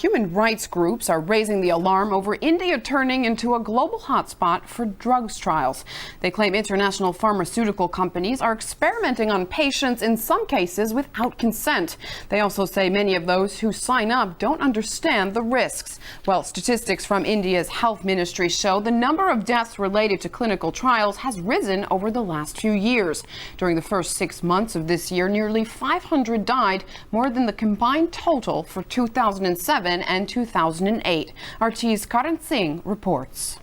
Human rights groups are raising the alarm over India turning into a global hotspot for drugs trials. They claim international pharmaceutical companies are experimenting on patients, in some cases without consent. They also say many of those who sign up don't understand the risks. Well, statistics from India's health ministry show the number of deaths related to clinical trials has risen over the last few years. During the first 6 months of this year, nearly 500 died, more than the combined total for 2007 and 2008. RT's Karan Singh reports.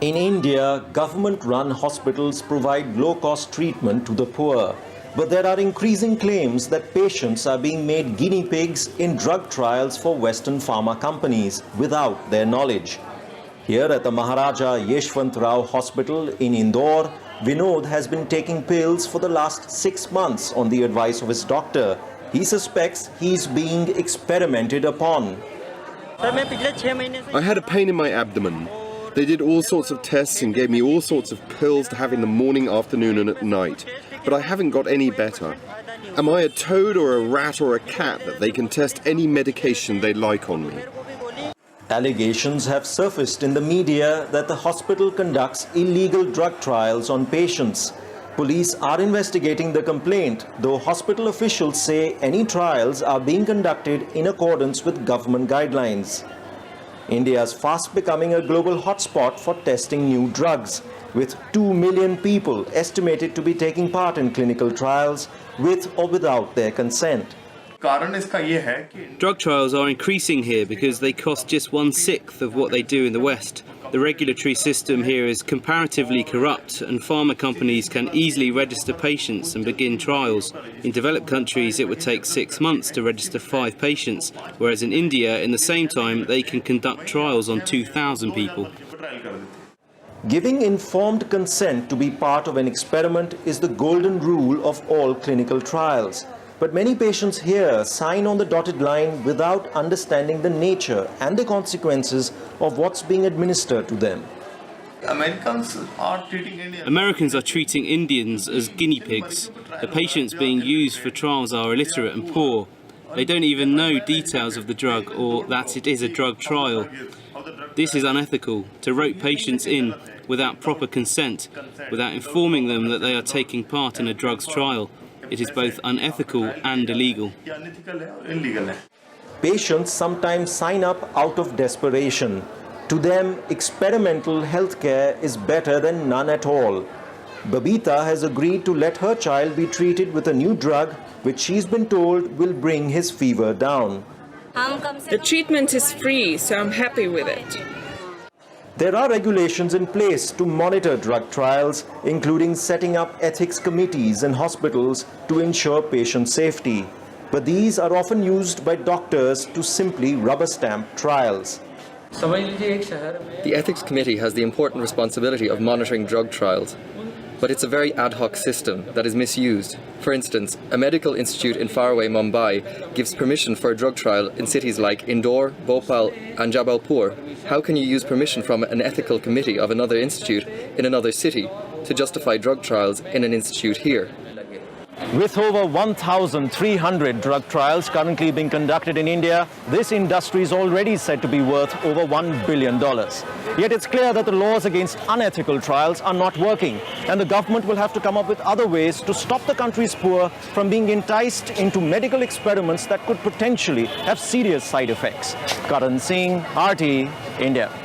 In India, government-run hospitals provide low-cost treatment to the poor. But there are increasing claims that patients are being made guinea pigs in drug trials for Western pharma companies without their knowledge. Here at the Maharaja Yeshwant Rao Hospital in Indore, Vinod has been taking pills for the last 6 months on the advice of his doctor. He suspects he's being experimented upon. I had a pain in my abdomen. They did all sorts of tests and gave me all sorts of pills to have in the morning, afternoon and at night. But I haven't got any better. Am I a toad or a rat or a cat that they can test any medication they like on me? Allegations have surfaced in the media that the hospital conducts illegal drug trials on patients. Police are investigating the complaint, though hospital officials say any trials are being conducted in accordance with government guidelines. India is fast becoming a global hotspot for testing new drugs, with 2 million people estimated to be taking part in clinical trials with or without their consent. Drug trials are increasing here because they cost just 1/6 of what they do in the West. The regulatory system here is comparatively corrupt, and pharma companies can easily register patients and begin trials. In developed countries, it would take 6 months to register 5 patients, whereas in India, in the same time, they can conduct trials on 2,000 people. Giving informed consent to be part of an experiment is the golden rule of all clinical trials. But many patients here sign on the dotted line without understanding the nature and the consequences of what's being administered to them. Americans are treating Indians as guinea pigs. The patients being used for trials are illiterate and poor. They don't even know details of the drug or that it is a drug trial. This is unethical, to rope patients in without proper consent, without informing them that they are taking part in a drugs trial. It is both unethical and illegal. Patients sometimes sign up out of desperation. To them, experimental healthcare is better than none at all. Babita has agreed to let her child be treated with a new drug, which she's been told will bring his fever down. The treatment is free, so I'm happy with it. There are regulations in place to monitor drug trials, including setting up ethics committees in hospitals to ensure patient safety. But these are often used by doctors to simply rubber stamp trials. The ethics committee has the important responsibility of monitoring drug trials, but it's a very ad hoc system that is misused. For instance, a medical institute in faraway Mumbai gives permission for a drug trial in cities like Indore, Bhopal and Jabalpur. How can you use permission from an ethical committee of another institute in another city to justify drug trials in an institute here? With over 1,300 drug trials currently being conducted in India, this industry is already said to be worth over $1 billion. Yet it's clear that the laws against unethical trials are not working, and the government will have to come up with other ways to stop the country's poor from being enticed into medical experiments that could potentially have serious side effects. Karan Singh, RT, India.